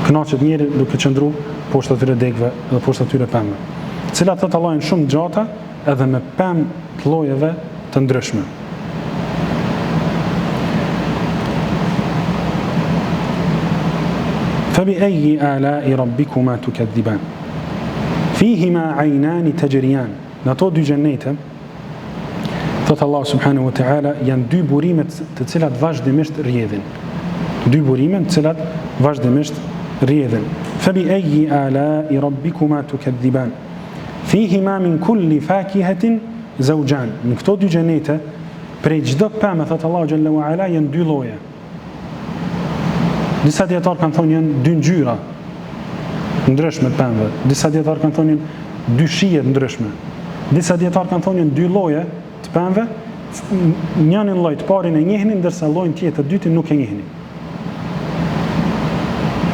kënaqet njëri duke qëndru poshtë atyre degëve dhe poshtë atyre pemëve, cilat thot Allah janë shumë gjata edhe me pemë të llojeve të ndryshme. Fabi ayyi ala'i rabbikuma tukadhiban. Fihima aynani tajriyan. Në ato 2 xhenete, thot Allah subhanahu wa taala, janë 2 burime të cilat vazhdimisht rrjedhin. 2 burime të cilat vazhdimisht rrjedhin. Fabi ayyi ala'i rabbikuma tukadhiban. Fihima min kulli fakihatin zawjan. Në këto 2 xhenete, prej çdo pemë, thot Allahu xhalla wa ala, janë 2 lloje. Disa dietar kanë thonë janë 2 ngjyra ndryshme të pemëve. Disa dietar kanë thonë janë 2 shije të ndryshme. Disa dietar kanë thonë janë 2 lloje të pemëve. Njënin lloj të parin e njehni, ndërsa llojin tjetër të dytin nuk e njehni.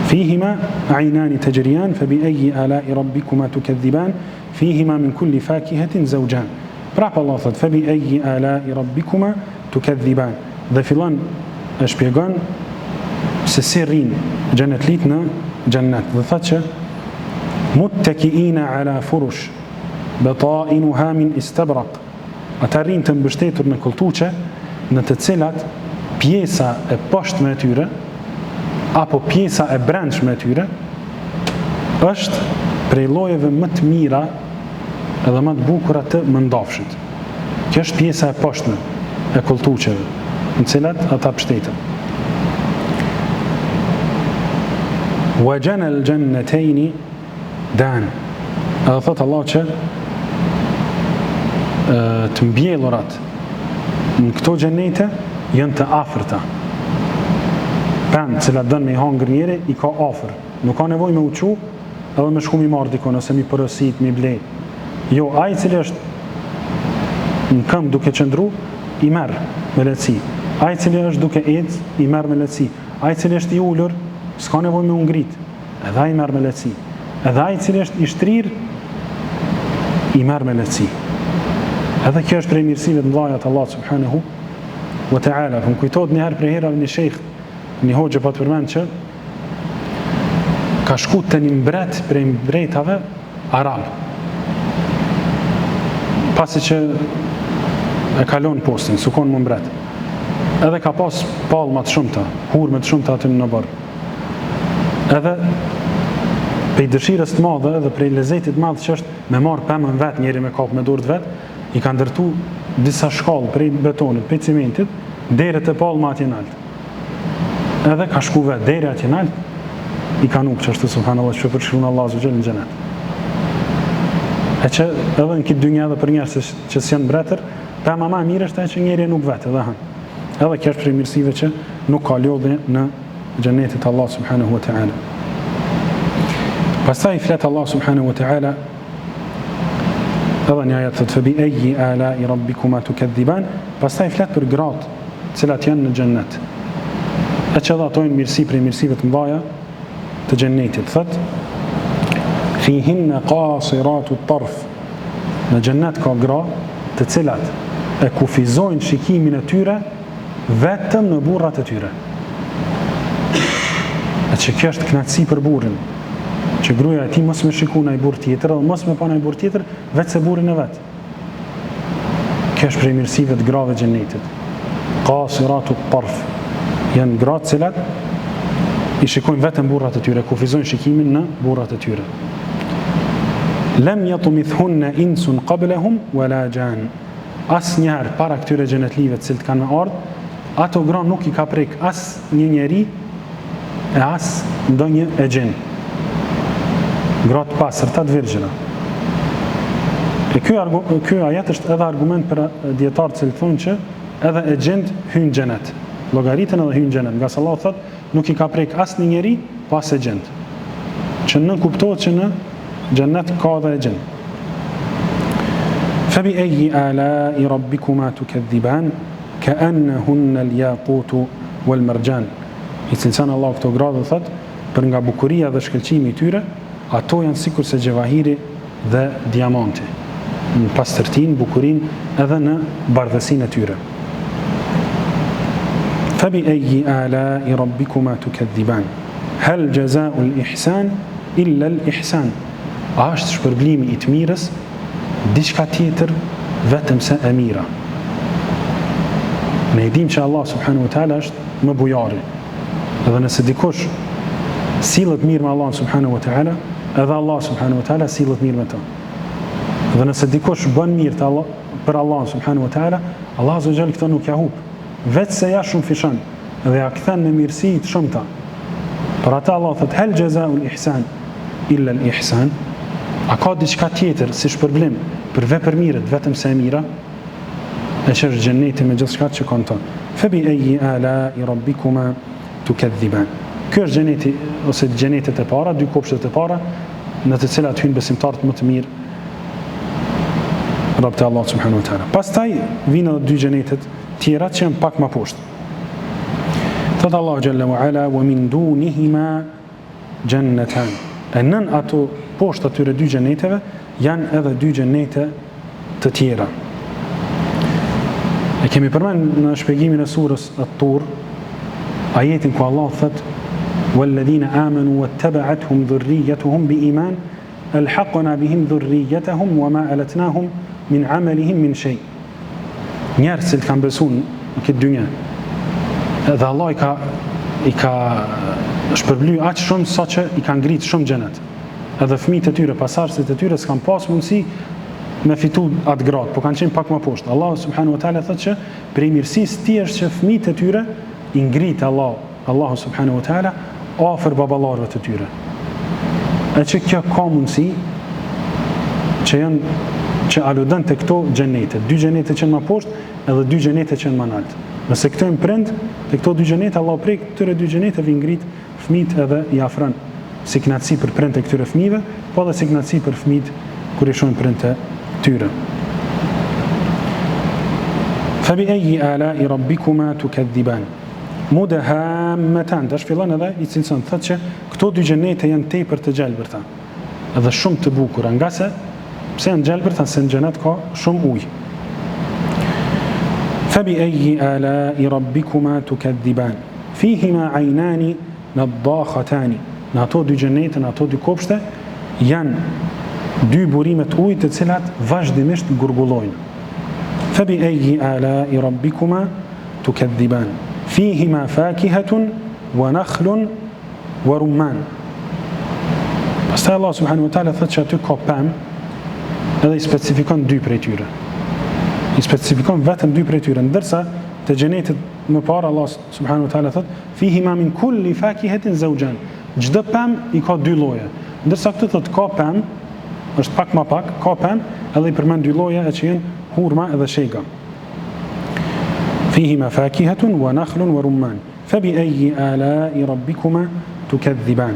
Fihima aynani tajriyan fabi ayyi ala'i rabbikuma tukadhiban fihima min kulli fakihatin zawjan. Prapë Allah thot fabi ayyi ala'i rabbikuma tukadhiban. Dhe fillon e shpjegon se si rrin xhenetlit në xhennet. Dhe thot që muttakiina ala furush batainuha min istabraq. Ata rrin të mbështetur në koltuqe, në të cilat pjesa e poshtme e tyre apo pjesa e brendshme e tyre është prej llojeve më të mira edhe më të bukura të mëndafshit. Kjo është pjesa e poshtme e koltuqeve, në cilat ata mbështeten. Wa janal jannatayn dan. Edhe thot Allah që të mbjellurat në këto xhenete janë të afërta. Pemë cilat dënë me i hangër njeri, i ka afër. Nuk ka nevojë me uqu edhe me shku mi marrë dikon, ose mi përësit, mi blej. Jo, ai cili është në këmbë duke qëndru, i merë me lehtësi. Ai cili është duke ecë, i merë me lehtësi. Ai cili është i ullur, s'ka nevojë me ungrit, edhe ai merë me lehtësi. Edhe ai cili është i shtrirë, i merë me lehtësi. Edhe kjo është prej mirësive të mëdha të Allahut subhanahu wa taala. Më kujtohet një herë prej herave një shejх, një hoxhë pa të përmend, që ka shku te një mbret prej mbretave arab. Pasi që e kalon postin, sukon më mbret. Edhe ka pas palma të shumta, hurme të shumta aty në barë. Edhe prej dëshirës të madhe dhe prej lezetit madh që është me marrë pemën vet, njeri me kap me dorë vet, i ka ndërtu disa shkallë prej betonit, prej cimentit, deri te palma atje nalt. Edhe ka shku vet deri atje nalt, i ka nuk që është subhanallahu që përshkruan Allahu xhel në xhenet. E që edhe në këtë dynja dhe për njerëz që s'janë mbretër, pema më e mirë është ajo që njeriu nuk vet edhe han. Edhe kjo është prej mirësive që nuk ka lodhje në xhenetin e Allah subhanahu wa taala. Pastaj flet Allah subhanahu wa taala edhe një ajet thot fabi ayyi ala'i rabbikuma tukadhiban. Pastaj flet për gratë të cilat janë në xhennet. E që edhe ato janë mirësi prej mirësive të mëdha të xhennetit. Thot fi fihinna qasiratu tarf. Në xhennet ka gra të cilat e kufizojnë shikimin e tyre vetëm në burrat e tyre. E që kjo është knatësi për burrin, që gruaja e tij mos më shikon ai burr tjetër, dhe mos më pa ai burr tjetër, vetë se burrin e vet. Kjo është prej mirësive të grave të xhennetit. Qasiratu tarf, janë gra të cilat i shikojnë vetëm burrat e tyre, kufizojnë shikimin në burrat e tyre. Lem yatumithunna insun qablahum wala jan. Asnjëherë para këtyre xhenetlive të cilët kanë ardhur, ato gra nuk i ka prek as një njeri e as ndonjë e gjin. Gratë pastërta të virgjëna. E ky ajet është edhe argument për dietarët që thonë që edhe e gjend hyjnë xhenet. Llogaritën edhe hyjnë xhenet. Nga se Allah thotë nuk i ka prek as një njeri pas e gjend. Që në kuptohet që në xhenet ka edhe e gjend. Fabi ayyi ala'i rabbikuma tukadhiban ka'annahunna al-yaqutu wal-marjan. I cilëson Allah këto gra dhe thot për nga bukuria dhe shkëlqimi i tyre, ato janë sikur se gjevahiri dhe diamanti, në pastërtinë, bukurinë edhe në bardhësinë e tyre. Fabi ayyi ala'i rabbikuma tukadhiban hal jazaa'u al-ihsan illa al-ihsan. A është shpërblimi i të mirës diçka tjetër vetëm se e mira? Ne e dim që Allah subhanahu wa taala është më bujari. Edhe nëse dikush sillet mirë me Allah subhanahu wa taala, edhe Allah subhanahu wa taala sillet mirë me ta. Dhe nëse dikush bën mirë te Allah për Allah subhanahu wa taala, Allah azza wa jall këtë nuk ja hub. Vetë se ja shumë fishon dhe ja kthen me mirësi të shumta. Për ata Allah thot hal jazaa'u al-ihsan illa al-ihsan. A ka diçka tjetër si shpërblim për vepër mirë vetëm se e mira? E që është xheneti me gjithçka që kanë tonë. Fabi ayyi ala'i rabbikuma tukadhiban. Ky është xheneti ose xhenetet e para, dy kopshtet e para në të cilat hyn besimtarët më të mirë rabte Allah subhanahu wa taala. Pastaj vinë edhe dy xhenetet tjera që janë pak më poshtë. Thot Allah jalla wa ala wa min dunihima jannatan. E nën ato poshtë atyre dy xheneteve janë edhe dy xhenete të tjera. E kemi përmend në shpjegimin e surës At-Tur, ajetin ku Allah thot والذين آمنوا واتبعتهم ذريتهم بإيمان ألحقنا بهم ذريتهم وما ألتناهم من عملهم من شيء. Njerëz që kanë besuar në këtë dynjë, edhe Allah i ka shpërblyer aq shumë sa që i kanë ngrit shumë xhenet. Edhe fëmijët e tyre, pasardhësit e tyre s'kan pas mundësi me fitu atë gradë, po kanë qenë pak më poshtë. Allah subhanahu wa taala thotë që për mirësisë ti është që fëmijët e tyre i ngrit Allahu subhanahu wa taala afër baballarëve të tyre. E që kjo ka mundësi që aludon të këto xhenete, dy xhenete që janë më poshtë edhe dy xhenete që janë më lart. Nëse këto janë prind, te këto dy xhenete Allah prej këtyre dy xheneteve i ngrit fëmijët edhe i afron si knatësi për prind të këtyre fëmijëve, po edhe si knatësi për fëmijët kur i shohin prind të tyre. Fabi ayyi ala'i rabbikuma tukadhiban mudahammatan. Tash fillon edhe i cilson thotë që këto dy xhenete janë tepër të gjelbërta edhe shumë të bukura, nga se pse janë gjelbërta se në xhenet ka shumë ujë. Fabi ayyi ala'i rabbikuma tukadhiban fihima 'aynani nadakhatani. Në ato dy xhenete, në ato dy kopshte janë dy burime të ujit të cilat vazhdimisht gurgullojnë. Fabi ayyi ala'i rabbikuma tukadhiban fihima fakihatun wa nakhlun wa rumman. Pastaj Allah subhanahu wa taala thotë që aty ka pemë, edhe i specifikon dy prej tyre. I specifikon vetëm dy prej tyre, ndërsa te xhenetet më parë Allah subhanahu wa taala thotë fihima min kulli fakihatin zawjan. Çdo pemë i ka dy lloje. Ndërsa këtu thotë ka pemë, është pak më pak, ka pemë, edhe i përmend dy lloje që janë hurma edhe shega. فيهما فاكهة ونخل ورمان فبأي آلاء ربكما تكذبان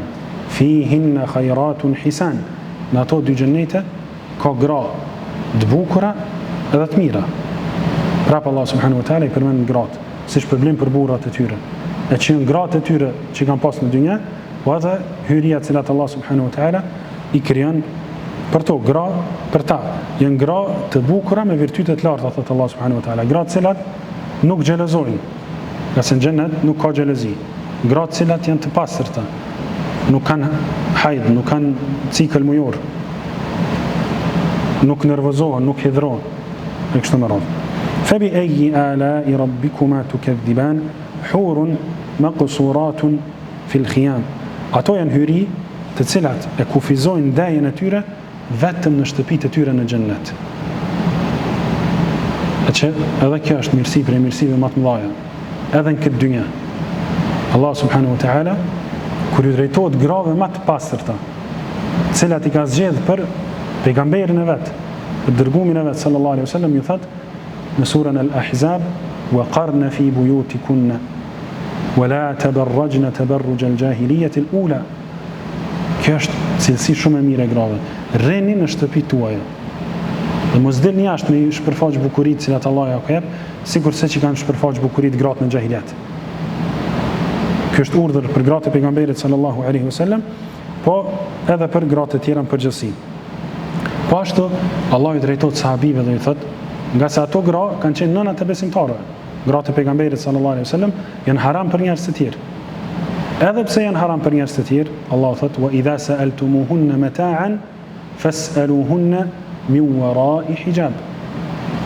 فيهن خيرات حسان. Në ato dy xhenete ka gra të bukura edhe të mira. Prapë Allah subhanahu wa taala i përmend gratë si shpërblim për burrat e tyre, e që janë gratë e tyre që kanë pas në dynjë, po edhe hyria që Allah subhanahu wa taala i krijon për to, gra për ta. Janë gra të bukura me virtyte të larta, thotë Allah subhanahu wa taala. Gra të cilat nuk xhelozojnë. Qase në xhenet nuk ka xhelozi. Gra të cilat janë të pastërta. Nuk kanë hajd, nuk kanë cikël mujor. Nuk nervozohen, nuk hidhrohen. E kështu me radhë. Fabi ayyi ala'i rabbikuma tukadhiban hurun maqsuratun fil khiyam. Ato janë hyri të cilat e kufizojnë dajen e tyre vetëm në shtëpitë e tyre në xhennet. E që edhe kjo është mirësi për mirësive më të mëdha, edhe në këtë dynja. Allah subhanahu wa taala kur i drejtohet grave më të pastërta, të cilat i ka zgjedhur për pejgamberin e vet, për dërgumin e vet sallallahu alaihi wasallam, i thotë në surën Al-Ahzab: "Wa qarna fi buyutikunna wa la tabarrajna tabarruj al-jahiliyyah al-ula." Kjo është cilësi shumë e mirë e grave. Rreni në shtëpitë tuaja. Dhe mos dilni jashtë me shpërfaq bukuritë cilat Allah ja ka jep, sikurse që kanë shpërfaq bukuritë gratë në xahiliat. Ky është urdhër për gratë e pejgamberit sallallahu alaihi wasallam, po edhe për gratë të tjera në përgjithësi. Po ashtu Allah i drejtohet sahabive dhe i thotë, nga se ato gra kanë qenë nënat e besimtarëve. Gratë e pejgamberit sallallahu alaihi wasallam janë haram për njerëz të tjerë. Edhe pse janë haram për njerëz të tjerë, Allah thotë: "Wa idha sa'altumuhunna mata'an fas'aluhunna min wara'i hijab."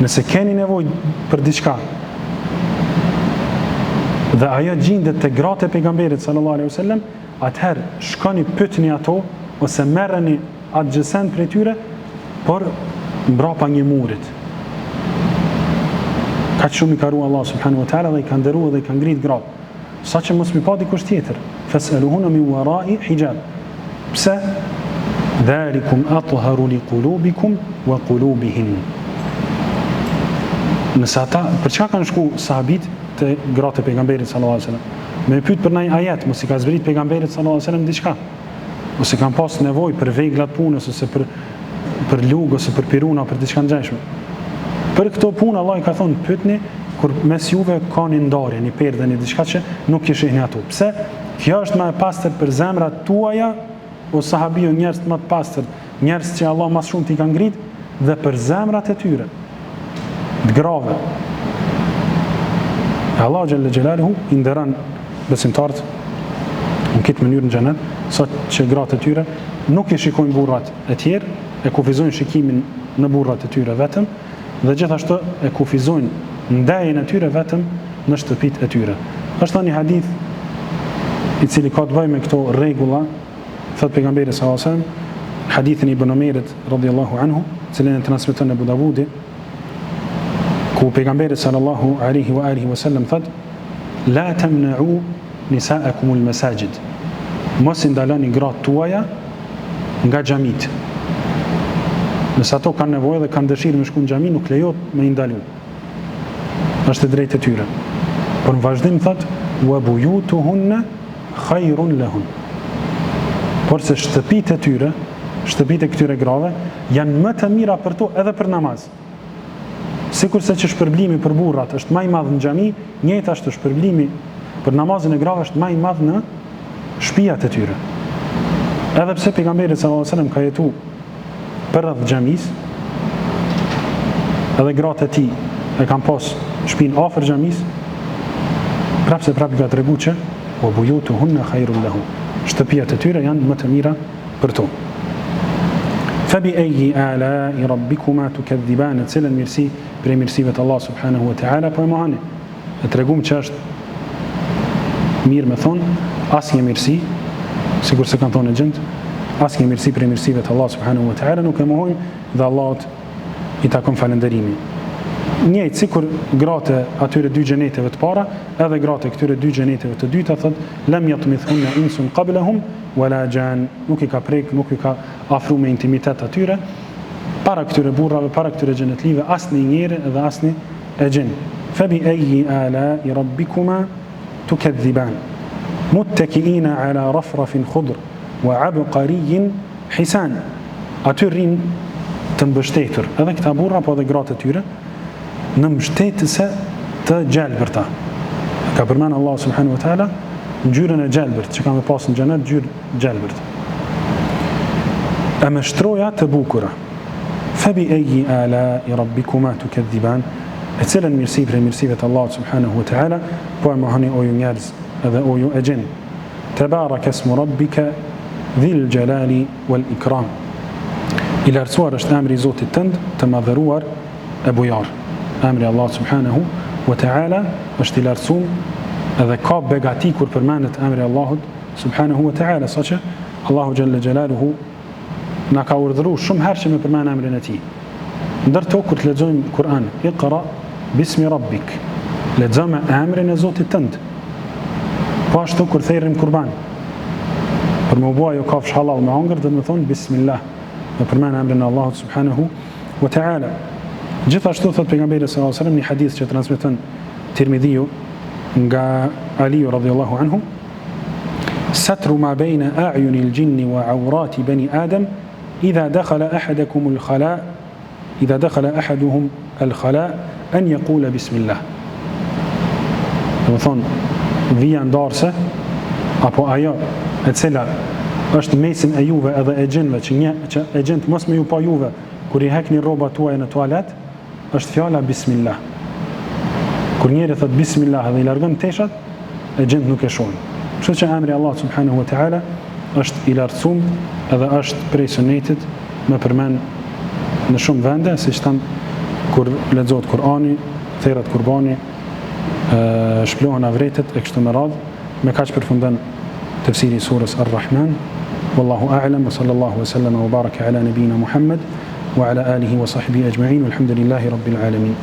Nëse keni nevojë për diçka dhe ajo gjendet te gratë e pejgamberit sallallahu alaihi wasallam, atëherë shkoni pyetni ato ose merreni adgjësen prej tyre, por mbrapa një murit. Ka shumë i ka ruar Allah subhanahu wa taala dhe i ka nderuar dhe i ka ngrit gratë. Sa që mos mi pa dikush tjetër. Fas'aluhunna min wara'i hijab. Pse? Dhalikum atharu li qulubikum wa qulubihin. Nëse ata, për çka kanë shku sahabit të gratë e pejgamberit sallallahu alaihi wasallam? Me pyet për një ajet, mos i ka zbrit pejgamberit sallallahu alaihi wasallam diçka. Ose kanë pas nevojë për veglat punës, ose për lugë, ose për piruna, për diçka ngjashme. Për këto punë Allah i ka thonë pyetni kur mes juve ka një ndarje, një perdë, një diçka që nuk i shihni ato. Pse? Kjo është më e pastër për zemrat tuaja, o sahabiu, njerëz më të pastër, njerëz që Allah më shumë t'i ka ngrit, dhe për zemrat e tyre, të grave. Allah xhalla xhelaluhu i nderon besimtarët në këtë mënyrë në xhenet, sot që gratë e tyre nuk i shikojnë burrat e tjerë, e kufizojnë shikimin në burrat e tyre vetëm, dhe gjithashtu e kufizojnë ndajen e tyre vetëm në shtëpitë e tyre. Është një hadith i cili ka të bëjë me këto rregulla, thot pejgamberi sallallahu alajhi wasallam, hadithin e Ibn Umerit radhiyallahu anhu, cilin e transmeton Abu Davudi, ku pejgamberi sallallahu alaihi wa alihi wasallam thot: "La tamna'u nisa'akum al-masajid." Mos i ndaloni gratë tuaja nga xhamit. Nëse ato kanë nevojë dhe kanë dëshirë me shku në xhami, nuk lejohet me i ndalu. Është e drejtë e tyre. Por në vazhdim thot: "Wa buyutuhunna khairun lahun." Por se shtëpitë e tyre, shtëpitë e këtyre grave janë më të mira për to edhe për namaz. Sikurse që shpërblimi për burrat është më i madh në xhami, njëjtashtu shpërblimi për namazin e grave është më i madh në shtëpiat e tyre. Edhe pse pejgamberi sallallahu alajhi wasallam ka jetuar përreth xhamis, edhe gratë e tij e kanë pas shtëpinë afër xhamis, prapse ka treguar që wa buyutuhunna khairun lahum. Shtëpiat e tyre janë më të mira për to. Fabi ayyi ala'i rabbikuma tukadhiban, cilën mirësi prej mirësive të Allah subhanahu wa ta'ala po e mohani. E tregum që është mirë me thonë asnjë mirësi, sikur se kanë thonë e gjendë, asnjë mirësi prej mirësive të Allah subhanahu wa ta'ala nuk e mohojmë dhe Allahut i takon falënderimi. Njëjtë sikur gratë atyre dy xheneteve të para, edhe gratë këtyre dy xheneteve të dyta thot: "Lam yatmithunna insun qablahum wala jan." Nuk i ka prek, nuk i ka afruar me intimitet atyre para këtyre burrave, para këtyre xhenetlive, asnjë njeri dhe asnjë e gjin. Fabi ayyi ala'i rabbikuma tukadhiban muttaki'ina ala rafrafin khudr wa 'abqariyyin hisan. Aty rrin të mbështetur, edhe këta burra po edhe gratë e tyre, në mbështetëse të gjelbërta. Ka përmenë Allah subhanahu wa ta'ala ngjyrën e gjelbërt, që ka me pasë në xhenet ngjyrë gjelbërt. e me shtroja të bukura. Fabi ayyi ala'i rabbikuma tukadhiban, e cilën mirësi prej mirësive të Allahut subhanahu wa ta'ala po e mohoni o ju njerëz edhe o ju e gjin. Tabaraka ismu rabbika dhil jalali wal ikram. I lartësuar është emri i Zotit tënd, të madhëruar e bujar. Emri Allah subhanahu wa ta'ala është i lartësuar edhe ka begati kur përmendet emri Allahut subhanahu wa ta'ala, saqë Allahu jalla jalaluhu na ka urdhëruar shumë herë që me përmend emrin e tij. Ndërto kur të lexojmë Kur'an, iqra bismi rabbik, lexo me emrin e Zotit tënd. Po ashtu kur thërrim kurban, për më bua jo kafsh halal me hangër, dhe të më thonë bismillah, me përmend emrin e Allahut subhanahu wa ta'ala. Gjithashtu thot pejgamberi sallallahu alaihi wasallam një hadith që transmeton Tirmidhiu nga Aliu radhiyallahu anhu: satru ma bayna a'yuni al-jinni wa awrati bani Adam idha dakhala ahadukum al-khala idha dakhala ahaduhum al-khala an yaqula bismillah. Do thon vija ndarse apo ajo e cila është mesin e juve edhe e gjinëve që e gjinët mos me ju pa juve kur i hekni rrobat tuaja në tualet, është fjala bismillah. Kur njeri thot bismillah dhe i largon teshat, e gjinët nuk e shohin. Kështu që emri Allah subhanahu wa ta'ala është i lartësuar edhe është prej sunetit me përmend në shumë vende, siç tham kur lexohet Kur'ani, thirret kurbani, shplohen avretet e kështu me radhë. Me kaq përfundon tafsiri i surës Ar-Rahman. Wallahu a'lam wa sallallahu wa sallama wa baraka ala nabiyyina Muhammad wa ala alihi wa sahbihi ajma'in walhamdulillahi rabbil alamin.